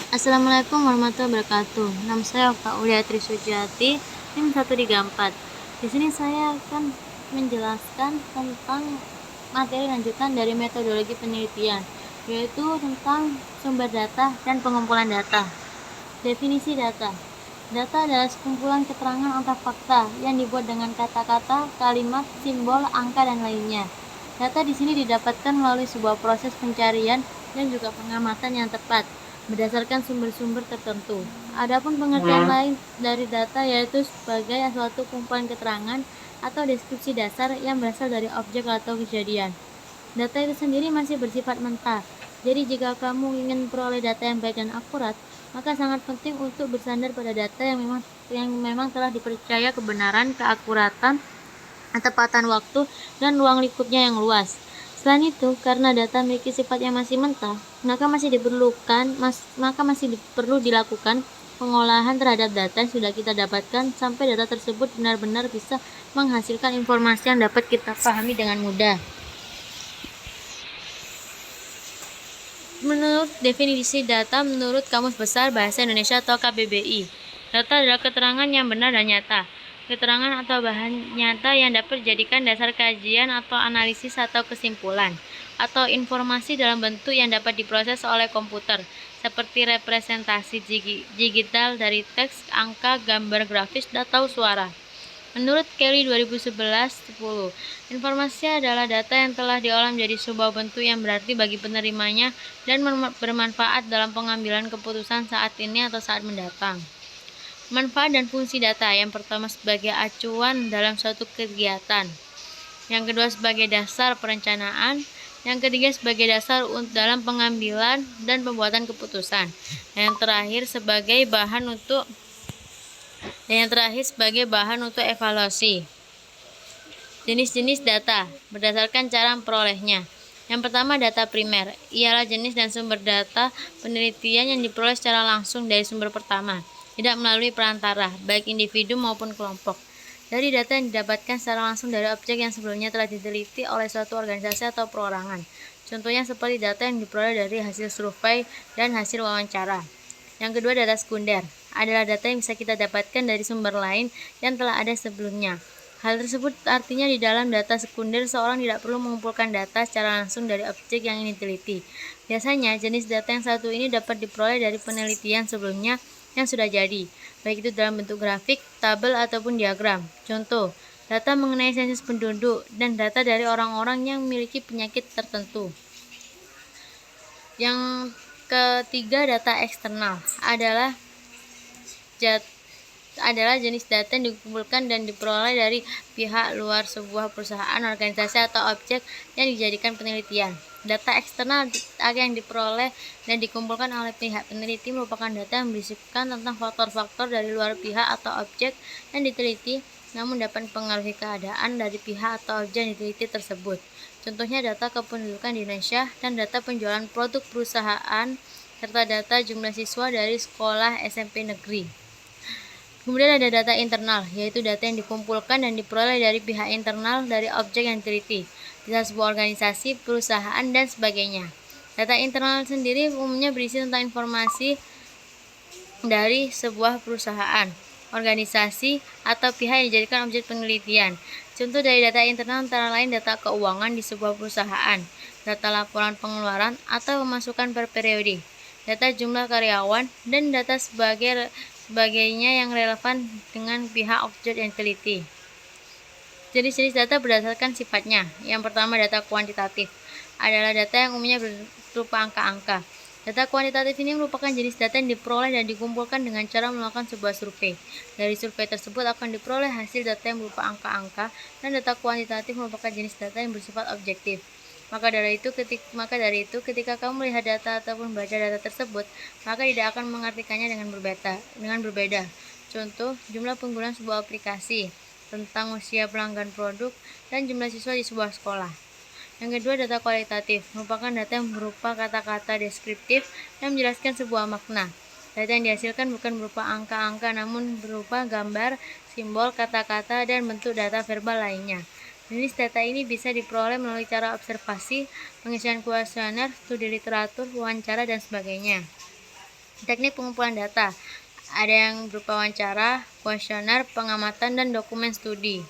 Assalamualaikum warahmatullahi wabarakatuh. Nama saya Kak Ulia Trisujati, NIM 134. Di sini saya akan menjelaskan tentang materi lanjutan dari metodologi penelitian, yaitu tentang sumber data dan pengumpulan data. Definisi data. Data adalah sekumpulan keterangan atau fakta yang dibuat dengan kata-kata, kalimat, simbol, angka, dan lainnya. Data di sini didapatkan melalui sebuah proses pencarian dan juga pengamatan yang tepat berdasarkan sumber-sumber tertentu. Adapun pengertian lain dari data yaitu sebagai suatu kumpulan keterangan atau deskripsi dasar yang berasal dari objek atau kejadian. Data itu sendiri masih bersifat mentah. Jadi jika kamu ingin memperoleh data yang baik dan akurat, maka sangat penting untuk bersandar pada data yang memang telah dipercaya kebenaran, keakuratan, ketepatan waktu, dan ruang lingkupnya yang luas. Selain itu, karena data memiliki sifat yang masih mentah, maka masih perlu dilakukan pengolahan terhadap data yang sudah kita dapatkan sampai data tersebut benar-benar bisa menghasilkan informasi yang dapat kita pahami dengan mudah. Menurut definisi data menurut Kamus Besar Bahasa Indonesia atau KBBI, data adalah keterangan yang benar dan nyata. Keterangan atau bahan nyata yang dapat dijadikan dasar kajian atau analisis atau kesimpulan, atau informasi dalam bentuk yang dapat diproses oleh komputer, seperti representasi digital dari teks, angka, gambar grafis, atau suara. Menurut Kelly 2011-10, informasi adalah data yang telah diolah menjadi sebuah bentuk yang berarti bagi penerimanya dan bermanfaat dalam pengambilan keputusan saat ini atau saat mendatang. Manfaat dan fungsi data. Yang pertama sebagai acuan dalam suatu kegiatan. Yang kedua sebagai dasar perencanaan. Yang ketiga sebagai dasar dalam pengambilan dan pembuatan keputusan. Yang terakhir sebagai bahan untuk evaluasi. Jenis-jenis data berdasarkan cara memperolehnya. Yang pertama, data primer ialah jenis dan sumber data penelitian yang diperoleh secara langsung dari sumber pertama, tidak melalui perantara, baik individu maupun kelompok. Dari data yang didapatkan secara langsung dari objek yang sebelumnya telah diteliti oleh suatu organisasi atau perorangan. Contohnya seperti data yang diperoleh dari hasil survei dan hasil wawancara. Yang kedua, data sekunder adalah data yang bisa kita dapatkan dari sumber lain yang telah ada sebelumnya. Hal tersebut artinya di dalam data sekunder seorang tidak perlu mengumpulkan data secara langsung dari objek yang ingin diteliti. Biasanya jenis data yang satu ini dapat diperoleh dari penelitian sebelumnya yang sudah jadi, baik itu dalam bentuk grafik, tabel, ataupun diagram. Contoh, data mengenai sensus penduduk dan data dari orang-orang yang memiliki penyakit tertentu. Yang ketiga, data eksternal adalah jenis data yang dikumpulkan dan diperoleh dari pihak luar sebuah perusahaan, organisasi, atau objek yang dijadikan penelitian. Data eksternal yang diperoleh dan dikumpulkan oleh pihak peneliti merupakan data yang berisikan tentang faktor-faktor dari luar pihak atau objek yang diteliti, namun dapat mempengaruhi keadaan dari pihak atau objek yang diteliti tersebut. Contohnya data kependudukan di Indonesia dan data penjualan produk perusahaan, serta data jumlah siswa dari sekolah SMP negeri. Kemudian ada data internal, yaitu data yang dikumpulkan dan diperoleh dari pihak internal dari objek yang diteliti, bisa sebuah organisasi, perusahaan, dan sebagainya. Data internal sendiri umumnya berisi tentang informasi dari sebuah perusahaan, organisasi, atau pihak yang dijadikan objek penelitian. Contoh dari data internal antara lain data keuangan di sebuah perusahaan, data laporan pengeluaran atau pemasukan per periode, data jumlah karyawan, dan data sebagainya yang relevan dengan pihak objek yang diteliti. Jenis-jenis data berdasarkan sifatnya. Yang pertama, data kuantitatif adalah data yang umumnya berupa angka-angka. Data kuantitatif ini merupakan jenis data yang diperoleh dan dikumpulkan dengan cara melakukan sebuah survei. Dari survei tersebut akan diperoleh hasil data yang berupa angka-angka, dan data kuantitatif merupakan jenis data yang bersifat objektif. Maka dari itu ketika kamu melihat data ataupun baca data tersebut, maka tidak akan mengartikannya dengan berbeda. Contoh, jumlah pengguna sebuah aplikasi, tentang usia pelanggan produk, dan jumlah siswa di sebuah sekolah. Yang kedua, data kualitatif merupakan data yang berupa kata-kata deskriptif yang menjelaskan sebuah makna. Data yang dihasilkan bukan berupa angka-angka, namun berupa gambar, simbol, kata-kata, dan bentuk data verbal lainnya. Jenis data ini bisa diperoleh melalui cara observasi, pengisian kuesioner, studi literatur, wawancara, dan sebagainya. Teknik pengumpulan data. Ada yang berupa wawancara, kuesioner, pengamatan, dan dokumen studi.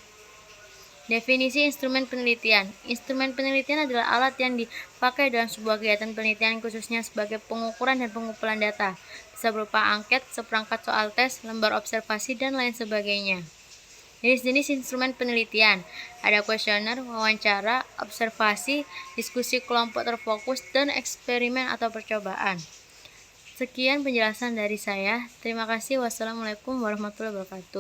Definisi instrumen penelitian. Instrumen penelitian adalah alat yang dipakai dalam sebuah kegiatan penelitian khususnya sebagai pengukuran dan pengumpulan data. Bisa berupa angket, seperangkat soal tes, lembar observasi, dan lain sebagainya. Jenis-jenis instrumen penelitian. Ada kuesioner, wawancara, observasi, diskusi kelompok terfokus, dan eksperimen atau percobaan. Sekian penjelasan dari saya. Terima kasih. Wassalamualaikum warahmatullahi wabarakatuh.